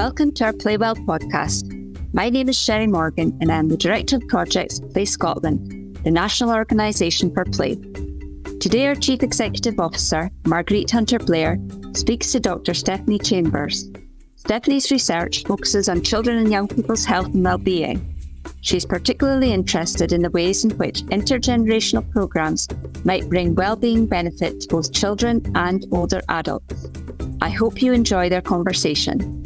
Welcome to our Playwell podcast. My name is Sherry Morgan and I'm the Director of Projects at Play Scotland, the national organisation for play. Today our Chief Executive Officer, Marguerite Hunter-Blair, speaks to Dr. Stephanie Chambers. Stephanie's research focuses on children and young people's health and well-being. She's particularly interested in the ways in which intergenerational programmes might bring well-being benefit to both children and older adults. I hope you enjoy their conversation.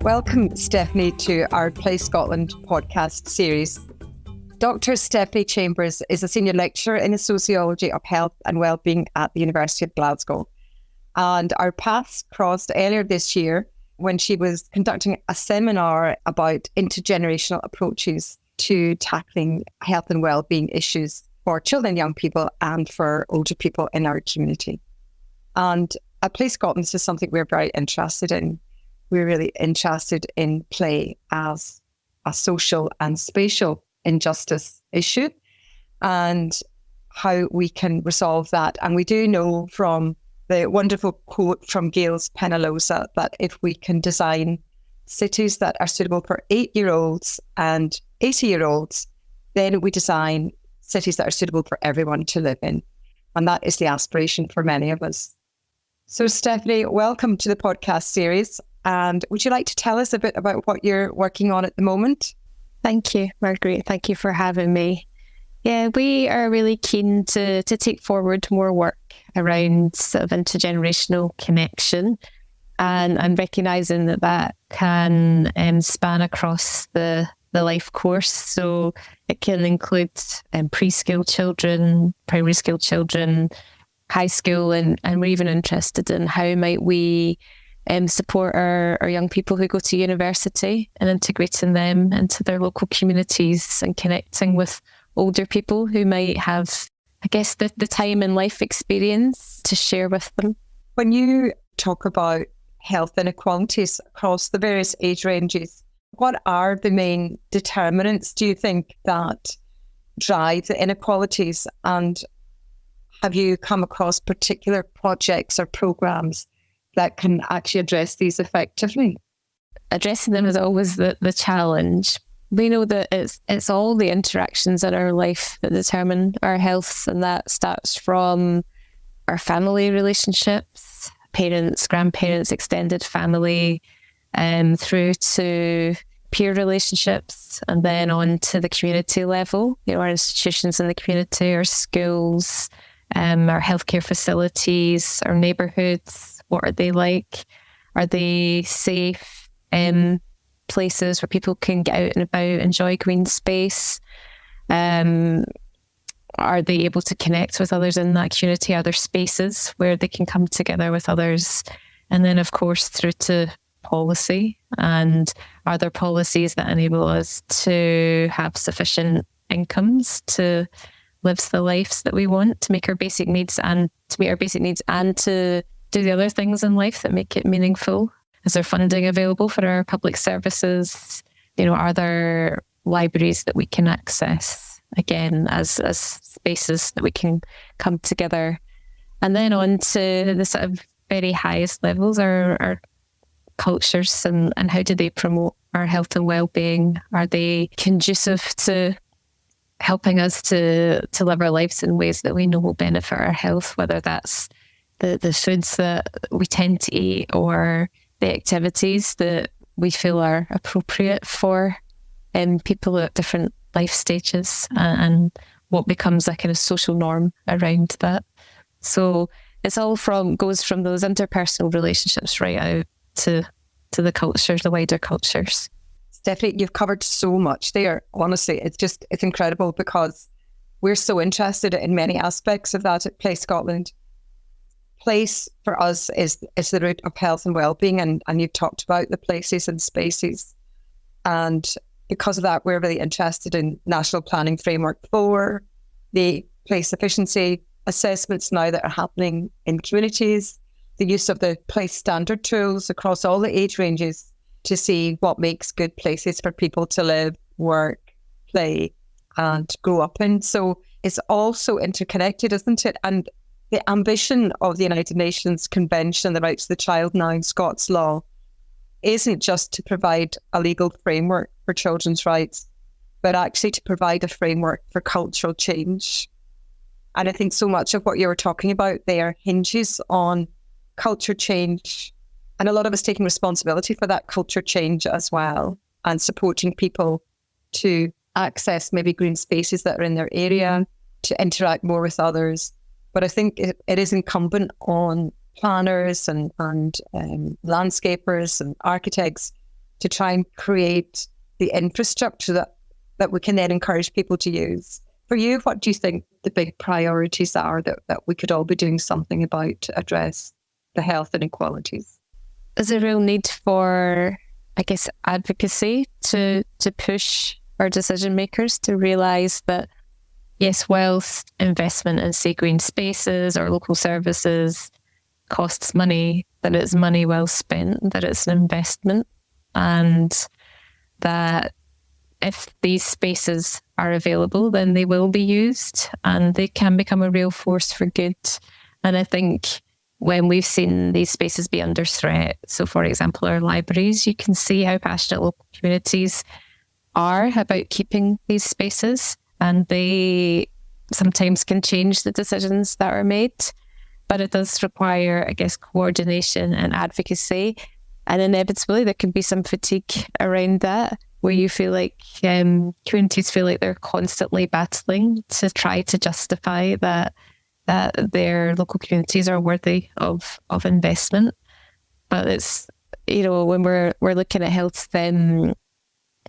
Welcome, Stephanie, to our Play Scotland podcast series. Dr. Stephanie Chambers is a senior lecturer in the Sociology of Health and Wellbeing at the University of Glasgow. And our paths crossed earlier this year when she was conducting a seminar about intergenerational approaches to tackling health and wellbeing issues for children and young people and for older people in our community. And at Play Scotland, this is something we're very interested in. We're really interested in play as a social and spatial injustice issue and how we can resolve that. And we do know from the wonderful quote from Gales Penalosa that if we can design cities that are suitable for 8-year-olds and 80-year-olds, then we design cities that are suitable for everyone to live in. And that is the aspiration for many of us. So Stephanie, welcome to the podcast series. And would you like to tell us a bit about what you're working on at the moment? Thank you, Marguerite. Thank you for having me. Yeah, we are really keen to take forward more work around sort of intergenerational connection and recognising that can span across the life course. So it can include preschool children, primary school children, high school, and we're even interested in how might we support our young people who go to university and integrating them into their local communities and connecting with older people who might have, I guess, the time and life experience to share with them. When you talk about health inequalities across the various age ranges, what are the main determinants, do you think, that drive the inequalities? And have you come across particular projects or programs that can actually address these effectively? Addressing them is always the challenge. We know that it's all the interactions in our life that determine our health, and that starts from our family relationships, parents, grandparents, extended family, through to peer relationships, and then on to the community level, our institutions in the community, our schools, our healthcare facilities, our neighbourhoods. What are they like? Are they safe places where people can get out and about, enjoy green space? Are they able to connect with others in that community? Are there spaces where they can come together with others? And then, of course, through to policy. And are there policies that enable us to have sufficient incomes to live the lives that we want, to make our basic needs and to meet our basic needs and to do the other things in life that make it meaningful? Is there funding available for our public services? Are there libraries that we can access, again, as spaces that we can come together? And then on to the sort of very highest levels, our cultures and how do they promote our health and well-being? Are they conducive to helping us to live our lives in ways that we know will benefit our health, whether that's the foods that we tend to eat or the activities that we feel are appropriate for people at different life stages, and what becomes a kind of social norm around that. So it's all goes from those interpersonal relationships right out to the cultures, the wider cultures. Stephanie, you've covered so much there. Honestly, it's incredible because we're so interested in many aspects of that at Play Scotland. Place for us is the root of health and well-being, and you've talked about the places and spaces. And because of that, we're really interested in National Planning Framework 4, the place efficiency assessments now that are happening in communities, the use of the place standard tools across all the age ranges to see what makes good places for people to live, work, play, and grow up in. So it's all so interconnected, isn't it? And the ambition of the United Nations Convention on the Rights of the Child, now in Scots law, isn't just to provide a legal framework for children's rights, but actually to provide a framework for cultural change. And I think so much of what you were talking about there hinges on culture change, and a lot of us taking responsibility for that culture change as well, and supporting people to access maybe green spaces that are in their area, to interact more with others. But I think it is incumbent on planners and landscapers and architects to try and create the infrastructure that we can then encourage people to use. For you, what do you think the big priorities are that we could all be doing something about to address the health inequalities? There's a real need for, I guess, advocacy to push our decision makers to realise that, yes, whilst investment in, say, green spaces or local services costs money, that it's money well spent, that it's an investment, and that if these spaces are available, then they will be used and they can become a real force for good. And I think when we've seen these spaces be under threat, so for example, our libraries, you can see how passionate local communities are about keeping these spaces, and they sometimes can change the decisions that are made. But it does require, I guess, coordination and advocacy. And inevitably, there can be some fatigue around that, where you feel like communities feel like they're constantly battling to try to justify that their local communities are worthy of investment. But it's, when we're looking at health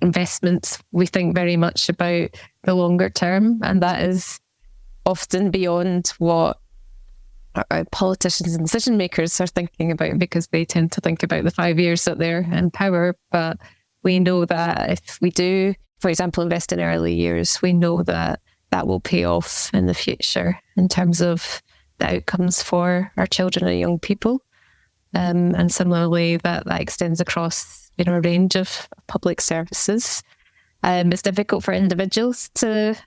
investments, we think very much about the longer term, and that is often beyond what politicians and decision makers are thinking about, because they tend to think about the 5 years that they're in power. But we know that if we do, for example, invest in early years, we know that that will pay off in the future in terms of the outcomes for our children and young people. And similarly, that extends across a range of public services. It's difficult for individuals to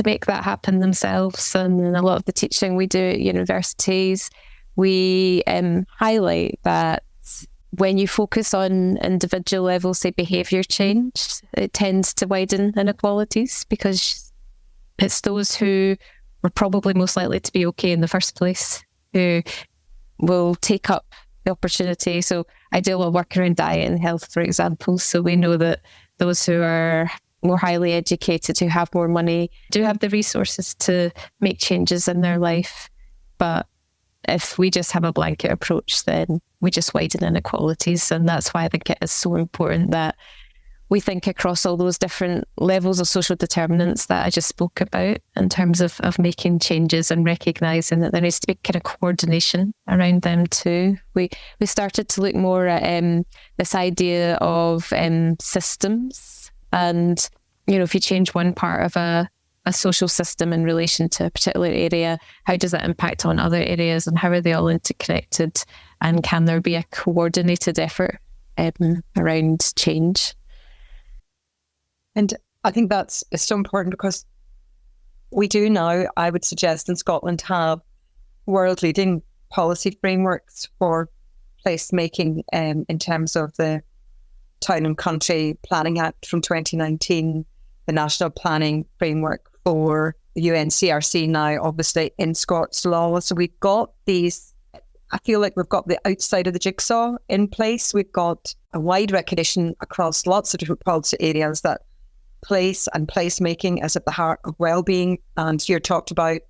make that happen themselves. And in a lot of the teaching we do at universities, we highlight that when you focus on individual level, say behaviour change, it tends to widen inequalities, because it's those who were probably most likely to be okay in the first place who will take up the opportunity. So I do a lot of work around diet and health, for example. So we know that those who are more highly educated, who have more money, do have the resources to make changes in their life. But if we just have a blanket approach, then we just widen inequalities. And that's why I think it is so important that we think across all those different levels of social determinants that I just spoke about, in terms of making changes and recognising that there needs to be kind of coordination around them too. We started to look more at this idea of systems. And, if you change one part of a social system in relation to a particular area, how does that impact on other areas, and how are they all interconnected? And can there be a coordinated effort around change? And I think it's so important, because we do now, I would suggest, in Scotland, have world-leading policy frameworks for placemaking in terms of the Town and Country Planning Act from 2019, the National Planning Framework for the UNCRC now, obviously, in Scots law. So we've got these, I feel like we've got the outside of the jigsaw in place. We've got a wide recognition across lots of different policy areas that place and placemaking is at the heart of wellbeing. And you talked about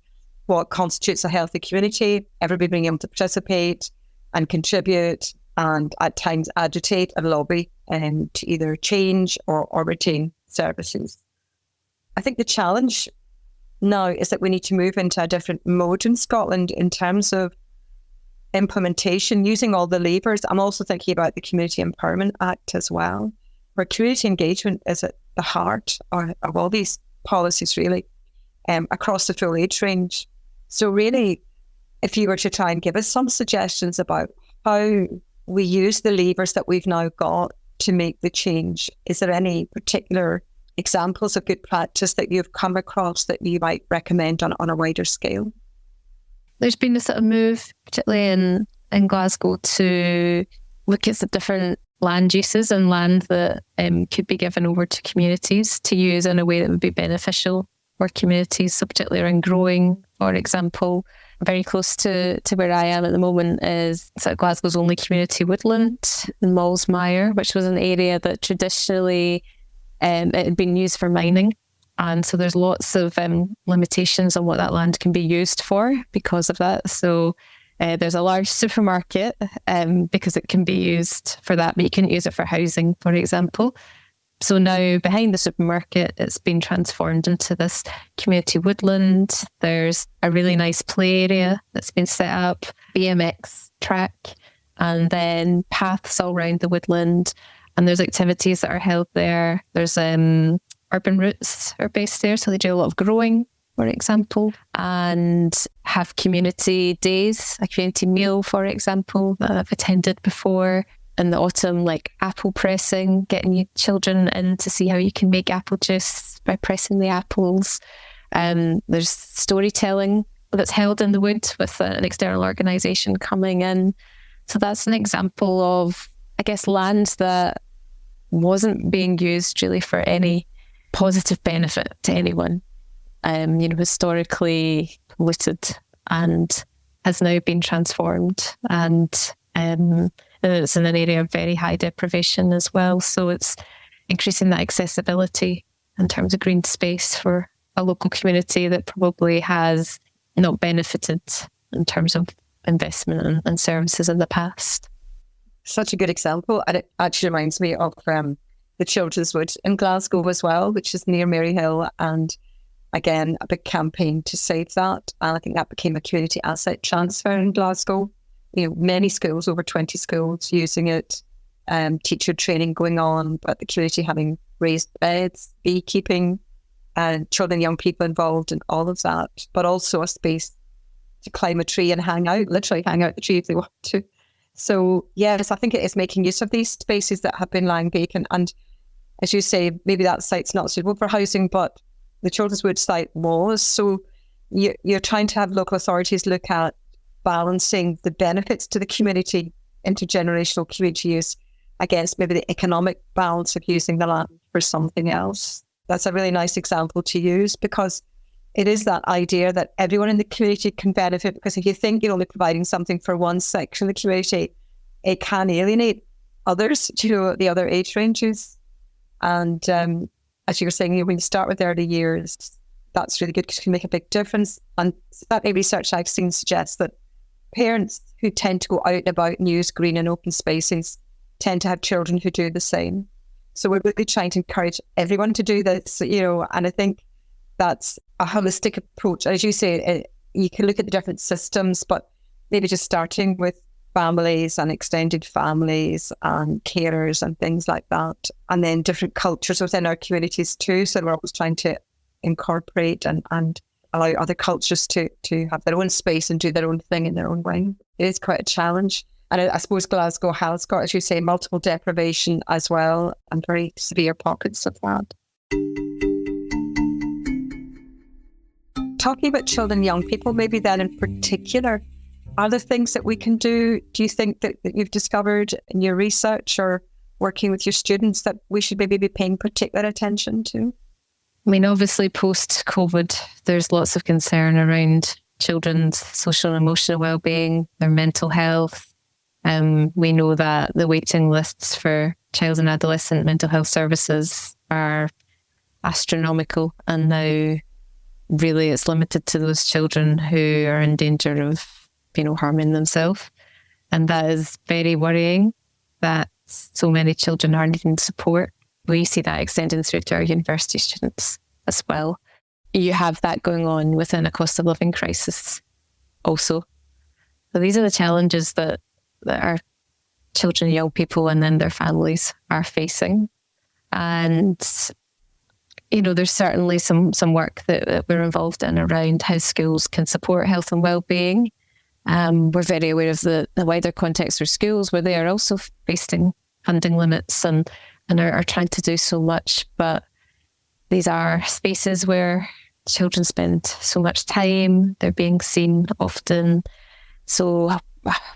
what constitutes a healthy community, everybody being able to participate and contribute, and at times agitate and lobby to either change or retain services. I think the challenge now is that we need to move into a different mode in Scotland in terms of implementation, using all the levers. I'm also thinking about the Community Empowerment Act as well, where community engagement is at the heart of all these policies, really, across the full age range. So really, if you were to try and give us some suggestions about how we use the levers that we've now got to make the change, is there any particular examples of good practice that you've come across that you might recommend on a wider scale? There's been a sort of move, particularly in Glasgow, to look at the different land uses and land that could be given over to communities to use in a way that would be beneficial for communities, so particularly around growing, for example. Very close to where I am at the moment is sort of Glasgow's only community woodland in Mallsmire, which was an area that traditionally it had been used for mining. And so there's lots of limitations on what that land can be used for because of that. So there's a large supermarket because it can be used for that, but you couldn't use it for housing, for example. So now behind the supermarket, it's been transformed into this community woodland. There's a really nice play area that's been set up, BMX track, and then paths all around the woodland. And there's activities that are held there. There's urban roots are based there, so they do a lot of growing, for example, and have community days, a community meal, for example, that I've attended before. In the autumn, like apple pressing, getting your children in to see how you can make apple juice by pressing the apples. There's storytelling that's held in the wood with an external organisation coming in. So that's an example of, I guess, land that wasn't being used really for any positive benefit to anyone. Historically polluted and has now been transformed, and it's in an area of very high deprivation as well. So it's increasing that accessibility in terms of green space for a local community that probably has not benefited in terms of investment and services in the past. Such a good example. And it actually reminds me of the Children's Wood in Glasgow as well, which is near Maryhill. And again, a big campaign to save that. And I think that became a community asset transfer in Glasgow. Many schools, over 20 schools using it, teacher training going on, but the community having raised beds, beekeeping, and children and young people involved in all of that, but also a space to climb a tree and literally hang out the tree if they want to. So yes, I think it is making use of these spaces that have been lying vacant. And as you say, maybe that site's not suitable for housing, but the Children's Wood site was. So you're trying to have local authorities look at balancing the benefits to the community, intergenerational community use, against maybe the economic balance of using the land for something else. That's a really nice example to use, because it is that idea that everyone in the community can benefit, because if you think you're only providing something for one section of the community, it can alienate others, the other age ranges. And as you were saying, when you start with early years, that's really good because it can make a big difference. And that research I've seen suggests that parents who tend to go out and about and use green and open spaces tend to have children who do the same. So we're really trying to encourage everyone to do this, and I think that's a holistic approach. As you say, you can look at the different systems, but maybe just starting with families and extended families and carers and things like that, and then different cultures within our communities too. So we're always trying to incorporate and allow other cultures to have their own space and do their own thing in their own way. It is quite a challenge. And I suppose Glasgow has got, as you say, multiple deprivation as well, and very severe pockets of that. Talking about children and young people, maybe then in particular, are there things that we can do you think that you've discovered in your research or working with your students that we should maybe be paying particular attention to? I mean, obviously post-COVID, there's lots of concern around children's social and emotional well-being, their mental health. We know that the waiting lists for child and adolescent mental health services are astronomical, and now really it's limited to those children who are in danger of, harming themselves. And that is very worrying that so many children are needing support. We see that extending through to our university students as well. You have that going on within a cost of living crisis also. So these are the challenges that our children and young people and then their families are facing. And, there's certainly some work that we're involved in around how schools can support health and well-being. We're very aware of the wider context for schools, where they are also facing funding limits and are trying to do so much. But these are spaces where children spend so much time, they're being seen often. So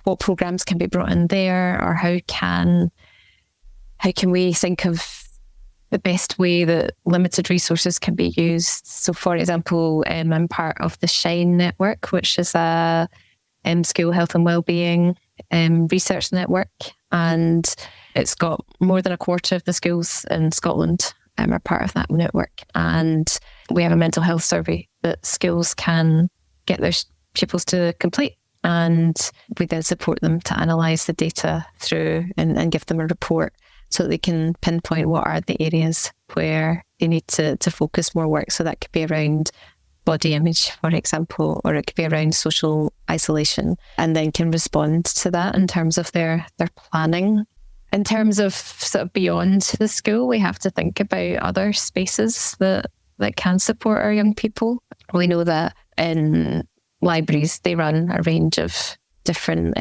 what programmes can be brought in there, or how can how can we think of the best way that limited resources can be used? So, for example, I'm part of the SHINE network, which is a school health and wellbeing research network, and it's got more than a quarter of the schools in Scotland are part of that network. And we have a mental health survey that schools can get their pupils to complete, and we then support them to analyse the data through and give them a report so that they can pinpoint what are the areas where they need to focus more work. So that could be around body image, for example, or it could be around social isolation, and then can respond to that in terms of their planning. In terms of sort of beyond the school, we have to think about other spaces that can support our young people. We know that in libraries, they run a range of different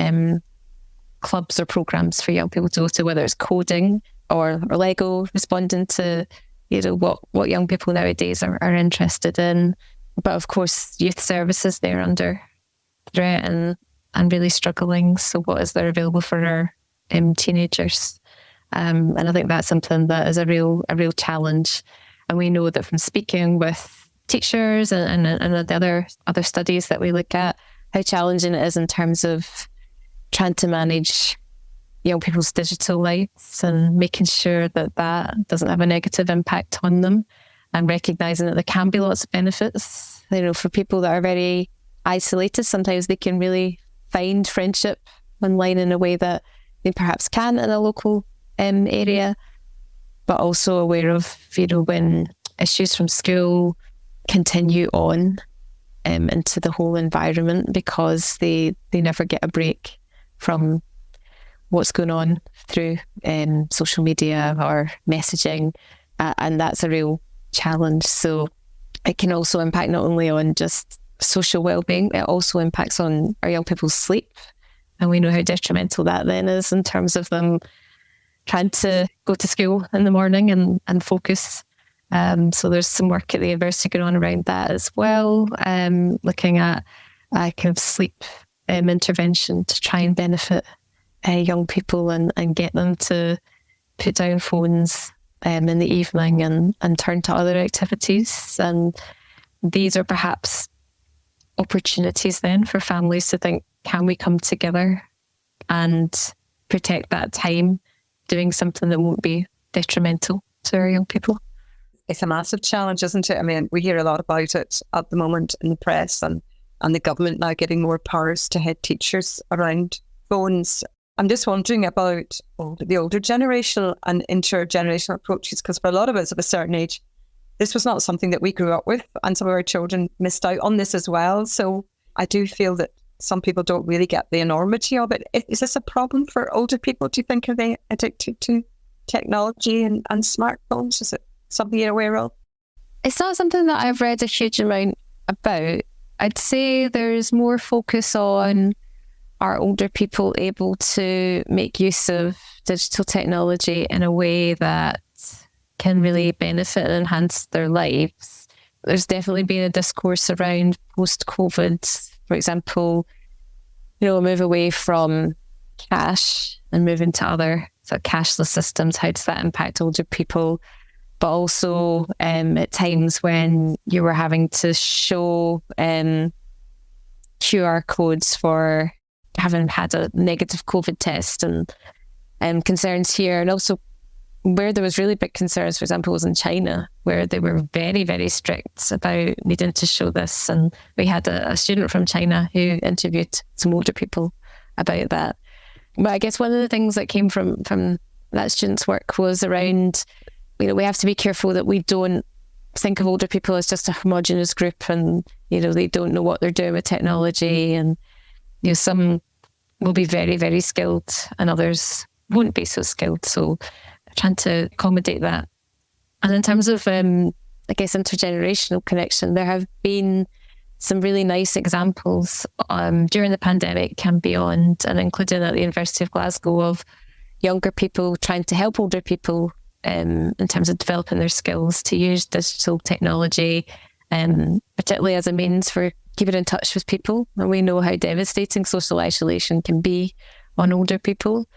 clubs or programs for young people to go to, whether it's coding or Lego, responding to what young people nowadays are interested in. But of course, youth services, they're under threat and really struggling. So what is there available for our teenagers? And I think that's something that is a real challenge. And we know that from speaking with teachers and the other studies that we look at, how challenging it is in terms of trying to manage young people's digital lives and making sure that doesn't have a negative impact on them, and recognising that there can be lots of benefits. For people that are very isolated, sometimes they can really find friendship online in a way that they perhaps can in a local area, but also aware of, when issues from school continue on into the whole environment, because they never get a break from what's going on through social media or messaging, and that's a real challenge. So it can also impact not only on just social well-being, it also impacts on our young people's sleep, and we know how detrimental that then is in terms of them trying to go to school in the morning and focus. So there's some work at the university going on around that as well, looking at kind of sleep intervention to try and benefit young people and get them to put down phones in the evening and turn to other activities. And these are perhaps opportunities then for families to think, can we come together and protect that time doing something that won't be detrimental to our young people? It's a massive challenge, isn't it? I mean, we hear a lot about it at the moment in the press, and the government now getting more powers to head teachers around phones. I'm just wondering about the older generational and intergenerational approaches, because for a lot of us of a certain age, this was not something that we grew up with, and some of our children missed out on this as well. So I do feel that some people don't really get the enormity of it. Is this a problem for older people? Do you think, are they addicted to technology and smartphones? Is it something you're aware of? It's not something that I've read a huge amount about. I'd say there's more focus on, are older people able to make use of digital technology in a way that can really benefit and enhance their lives? There's definitely been a discourse around post-COVID, for example, a move away from cash and moving to other sort of cashless systems. How does that impact older people? But also at times when you were having to show QR codes for having had a negative COVID test, and concerns here, and also where there was really big concerns, for example, was in China, where they were very, very strict about needing to show this. And we had a student from China who interviewed some older people about that. But I guess one of the things that came from that student's work was around, we have to be careful that we don't think of older people as just a homogenous group, and they don't know what they're doing with technology, and some will be very, very skilled and others won't be so skilled. So trying to accommodate that. And in terms of I guess intergenerational connection, there have been some really nice examples during the pandemic and beyond, and including at the University of Glasgow, of younger people trying to help older people in terms of developing their skills to use digital technology, particularly as a means for keeping in touch with people. And we know how devastating social isolation can be on older people.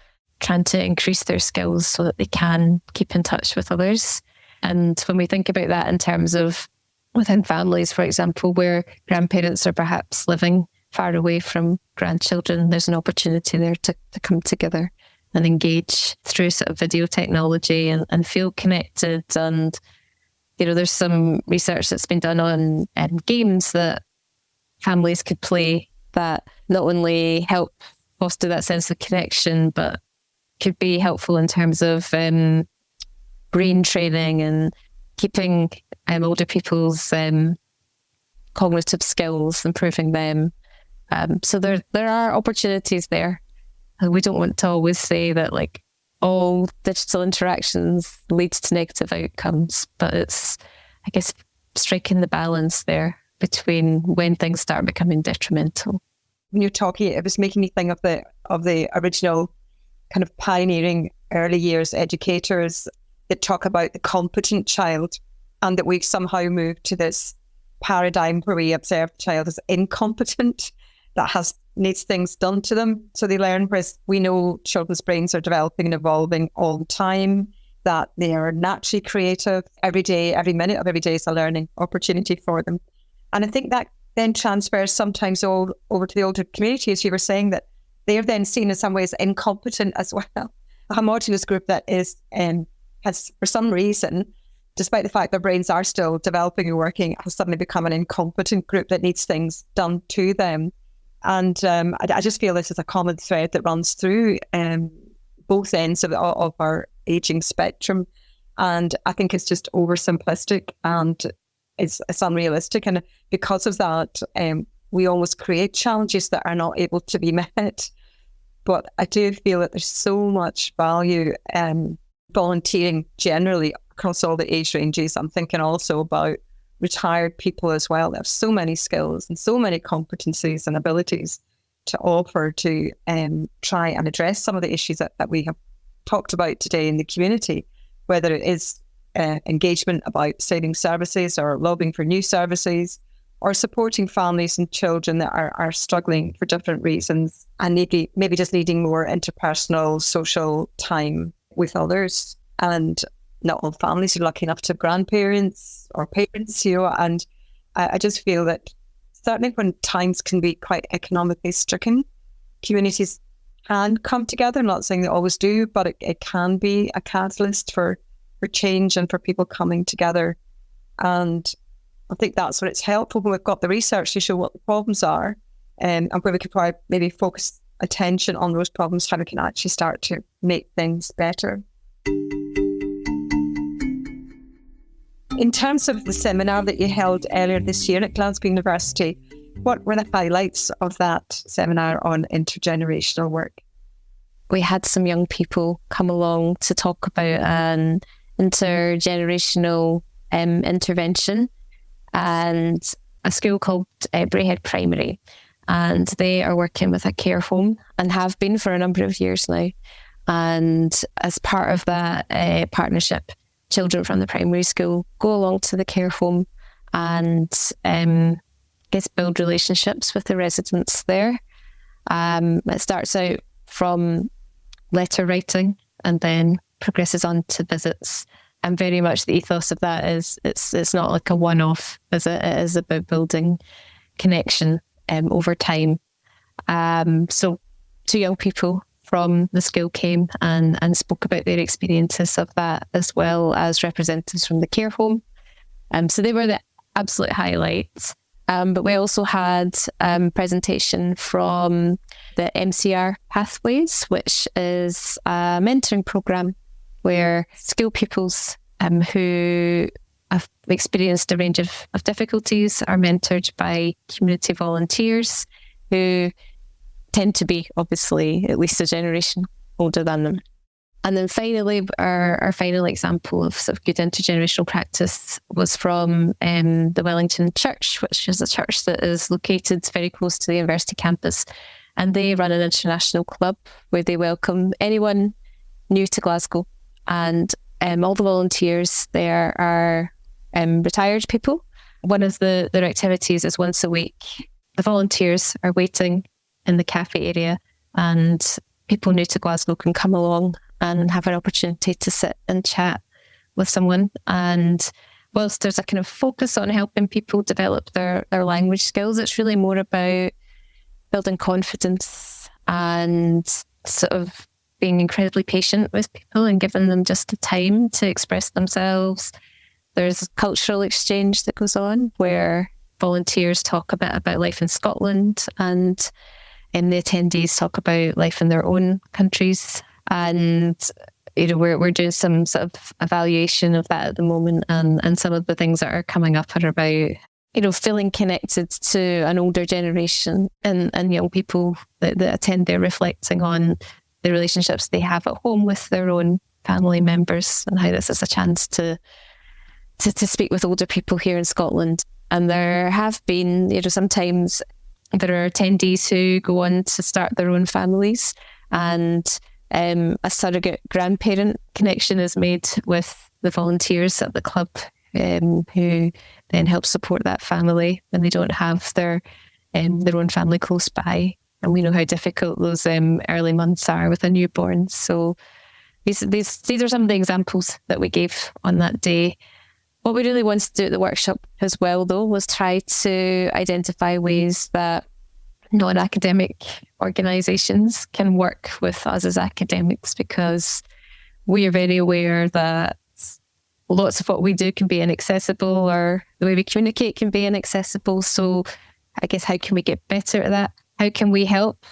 trying to increase their skills so that they can keep in touch with others. And when we think about that in terms of within families, for example, where grandparents are perhaps living far away from grandchildren, there's an opportunity there to come together and engage through sort of video technology and feel connected. And, there's some research that's been done on games that families could play that not only help foster that sense of connection, but could be helpful in terms of brain training and keeping older people's cognitive skills, improving them. So there are opportunities there. And we don't want to always say that like all digital interactions leads to negative outcomes, but it's, I guess, striking the balance there between when things start becoming detrimental. When you're talking, it was making me think of the original kind of pioneering early years educators that talk about the competent child, and that we've somehow moved to this paradigm where we observe the child as incompetent, that needs things done to them so they learn, whereas we know children's brains are developing and evolving all the time, that they are naturally creative every day. Every minute of every day is a learning opportunity for them. And I think that then transfers sometimes all over to the older community, as you were saying, that they are then seen in some ways incompetent as well. A homogenous group that is has, for some reason, despite the fact their brains are still developing and working, has suddenly become an incompetent group that needs things done to them. And I just feel this is a common thread that runs through both ends of our ageing spectrum. And I think it's just oversimplistic and it's unrealistic. And because of that, we almost create challenges that are not able to be met. But I do feel that there's so much value volunteering generally across all the age ranges. I'm thinking also about retired people as well. They have so many skills and so many competencies and abilities to offer to try and address some of the issues that we have talked about today in the community, whether it is engagement about saving services or lobbying for new services, or supporting families and children that are struggling for different reasons and maybe just needing more interpersonal social time with others. And not all families are lucky enough to have grandparents or parents, and I just feel that certainly when times can be quite economically stricken, communities can come together. I'm not saying they always do, but it can be a catalyst for change and for people coming together. And I think that's when it's helpful, when we've got the research to show what the problems are, and where we could probably maybe focus attention on those problems, how we can actually start to make things better. In terms of the seminar that you held earlier this year at Glasgow University, what were the highlights of that seminar on intergenerational work? We had some young people come along to talk about an intergenerational intervention and a school called Braehead Primary. And they are working with a care home and have been for a number of years now. And as part of that partnership, children from the primary school go along to the care home and build relationships with the residents there. It starts out from letter writing and then progresses on to visits. And very much the ethos of that is it's not like a one-off, is it? It is about building connection over time. So 2 young people from the school came and spoke about their experiences of that, as well as representatives from the care home. So they were the absolute highlights. But we also had a presentation from the MCR Pathways, which is a mentoring programme where school pupils who have experienced a range of difficulties are mentored by community volunteers who tend to be obviously at least a generation older than them. And then finally, our final example of sort of good intergenerational practice was from the Wellington Church, which is a church that is located very close to the university campus. And they run an international club where they welcome anyone new to Glasgow. And all the volunteers there are retired people. One of their activities is once a week. The volunteers are waiting in the cafe area and people new to Glasgow can come along and have an opportunity to sit and chat with someone. And whilst there's a kind of focus on helping people develop their language skills, it's really more about building confidence and sort of being incredibly patient with people and giving them just the time to express themselves. There's cultural exchange that goes on where volunteers talk a bit about life in Scotland, and the attendees talk about life in their own countries. And we're doing some sort of evaluation of that at the moment, and some of the things that are coming up are about feeling connected to an older generation and young people that attend there, reflecting on the relationships they have at home with their own family members, and how this is a chance to speak with older people here in Scotland. And there have been, sometimes there are attendees who go on to start their own families, and a surrogate grandparent connection is made with the volunteers at the club, who then help support that family when they don't have their own family close by. And we know how difficult those early months are with a newborn. So these are some of the examples that we gave on that day. What we really wanted to do at the workshop as well, though, was try to identify ways that non-academic organisations can work with us as academics, because we are very aware that lots of what we do can be inaccessible, or the way we communicate can be inaccessible. So I guess, how can we get better at that? How can we help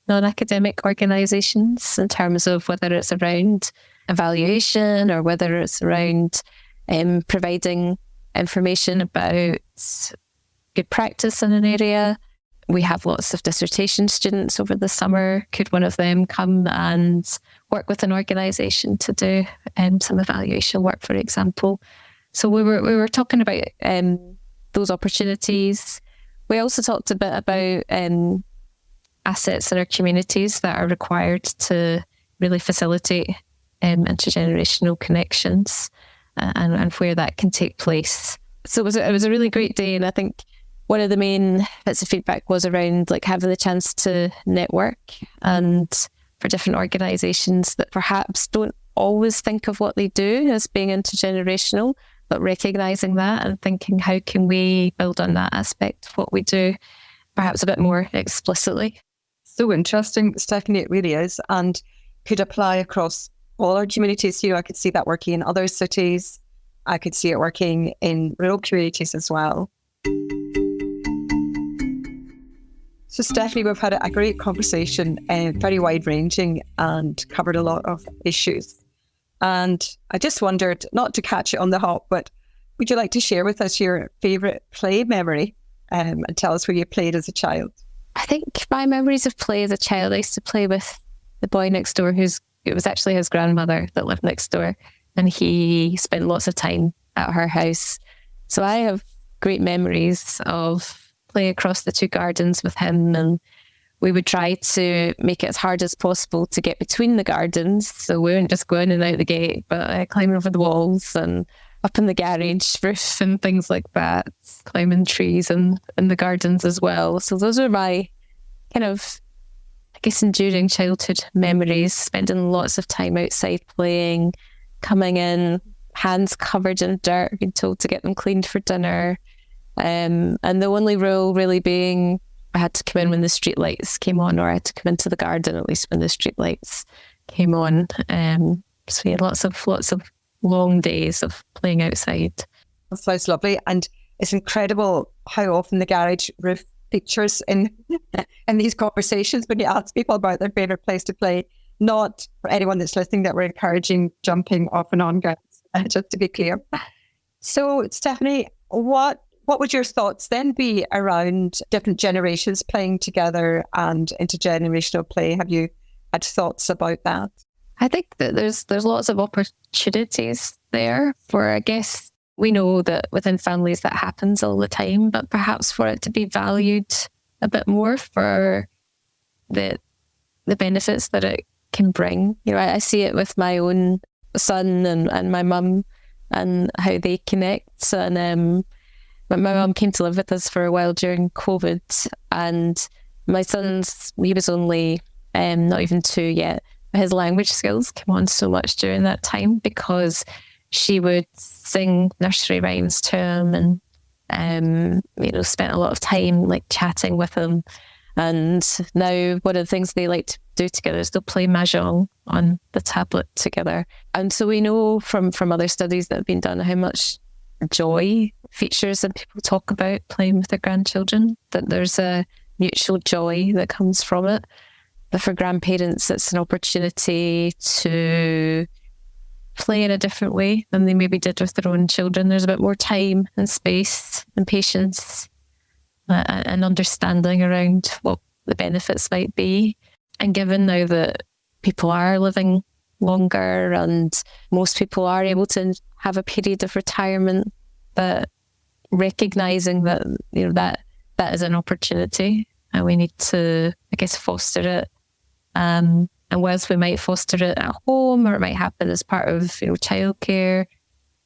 non-academic organisations in terms of whether it's around evaluation or whether it's around providing information about good practice in an area? We have lots of dissertation students over the summer. Could one of them come and work with an organisation to do some evaluation work, for example? So we were talking about those opportunities. We also talked a bit about assets in our communities that are required to really facilitate intergenerational connections, and where that can take place. So it was a really great day, and I think one of the main bits of feedback was around having the chance to network, and for different organisations that perhaps don't always think of what they do as being intergenerational, but recognising that and thinking, how can we build on that aspect of what we do perhaps a bit more explicitly? So interesting, Stephanie, it really is, and could apply across all our communities. I could see that working in other cities. I could see it working in rural communities as well. So Stephanie, we've had a great conversation, very wide-ranging, and covered a lot of issues. And I just wondered, not to catch it on the hop, but would you like to share with us your favourite play memory, and tell us where you played as a child? I think my memories of play as a child, I used to play with the boy next door, it was actually his grandmother that lived next door, and he spent lots of time at her house. So I have great memories of playing across the two gardens with him, and we would try to make it as hard as possible to get between the gardens. So we wouldn't just go in and out the gate, but climbing over the walls and up in the garage roof and things like that, climbing trees and in the gardens as well. So those are my kind of, I guess, enduring childhood memories, spending lots of time outside playing, coming in, hands covered in dirt, being told to get them cleaned for dinner. And the only rule really being I had to come in when the street lights came on, or I had to come into the garden at least when the street lights came on. So we had lots of long days of playing outside. That sounds lovely, and it's incredible how often the garage roof features in these conversations when you ask people about their favourite place to play. Not for anyone that's listening that we're encouraging jumping off and on grounds, just to be clear. So Stephanie, what would your thoughts then be around different generations playing together and intergenerational play? Have you had thoughts about that? I think that there's lots of opportunities there for, I guess, we know that within families that happens all the time, but perhaps for it to be valued a bit more for the benefits that it can bring. I see it with my own son and my mum and how they connect. And my mum came to live with us for a while during COVID, and my son's, he was only not even 2 yet. His language skills came on so much during that time because she would sing nursery rhymes to him and, spent a lot of time like chatting with him. And now one of the things they like to do together is they'll play mahjong on the tablet together. And so we know from other studies that have been done how much joy features and people talk about playing with their grandchildren, that there's a mutual joy that comes from it. But for grandparents, it's an opportunity to play in a different way than they maybe did with their own children. There's a bit more time and space and patience and understanding around what the benefits might be. And given now that people are living longer and most people are able to have a period of retirement, that recognising that, that is an opportunity and we need to, I guess, foster it. And whilst we might foster it at home or it might happen as part of, childcare,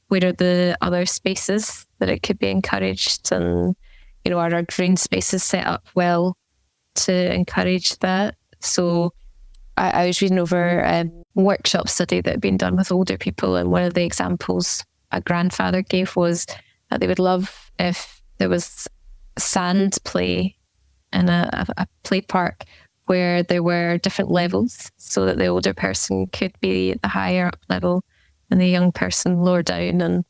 where are the other spaces that it could be encouraged? And, are our green spaces set up well to encourage that? So I was reading over a workshop study that had been done with older people, and one of the examples a grandfather gave was that they would love if there was sand play in a play park where there were different levels so that the older person could be at the higher up level and the young person lower down, and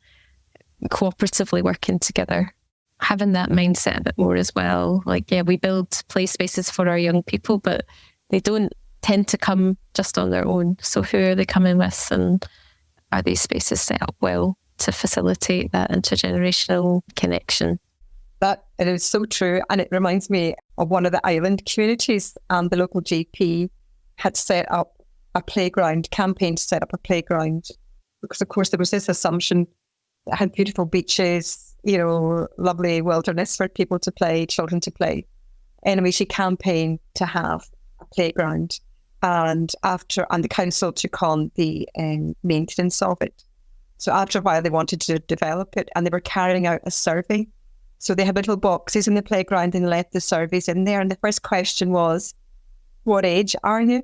cooperatively working together. Having that mindset a bit more as well. Like, yeah, we build play spaces for our young people, but they don't tend to come just on their own. So who are they coming with, and are these spaces set up well to facilitate that intergenerational connection? That it is so true. And it reminds me of one of the island communities. The local GP had set up a playground, campaign to set up a playground, because of course there was this assumption that had beautiful beaches, lovely wilderness for people to play, children to play. Anyway, she campaigned to have a playground, and the council took on the maintenance of it. So after a while they wanted to develop it, and they were carrying out a survey. So they had little boxes in the playground and left the surveys in there. And the first question was, what age are you?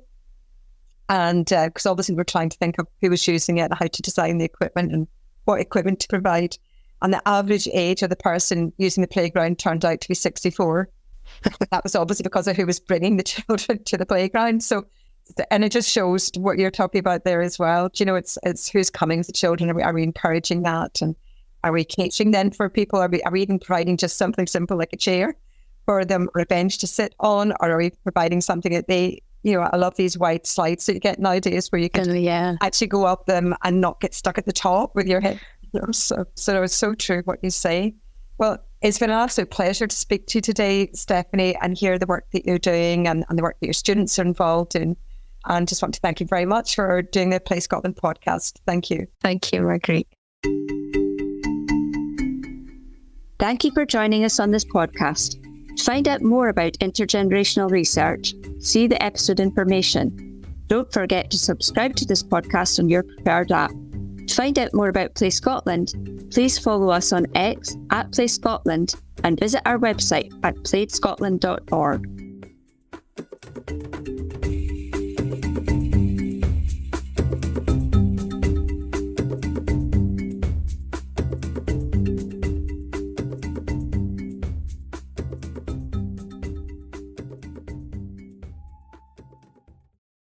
And because obviously we're trying to think of who was using it and how to design the equipment and what equipment to provide. And the average age of the person using the playground turned out to be 64. That was obviously because of who was bringing the children to the playground. So, and it just shows what you're talking about there as well. It's who's coming as the children. Are we encouraging that? And are we catering then for people? Are we even providing just something simple like a chair for them or a bench to sit on? Or are we providing something that they, I love these white slides that you get nowadays where you can actually go up them and not get stuck at the top with your head. So it's so true what you say. Well, it's been an absolute pleasure to speak to you today, Stephanie, and hear the work that you're doing and the work that your students are involved in. And just want to thank you very much for doing the Play Scotland podcast. Thank you. Thank you, Marguerite. Thank you for joining us on this podcast. To find out more about intergenerational research, see the episode information. Don't forget to subscribe to this podcast on your preferred app. To find out more about Play Scotland, please follow us on X @PlayScotland and visit our website at playscotland.org.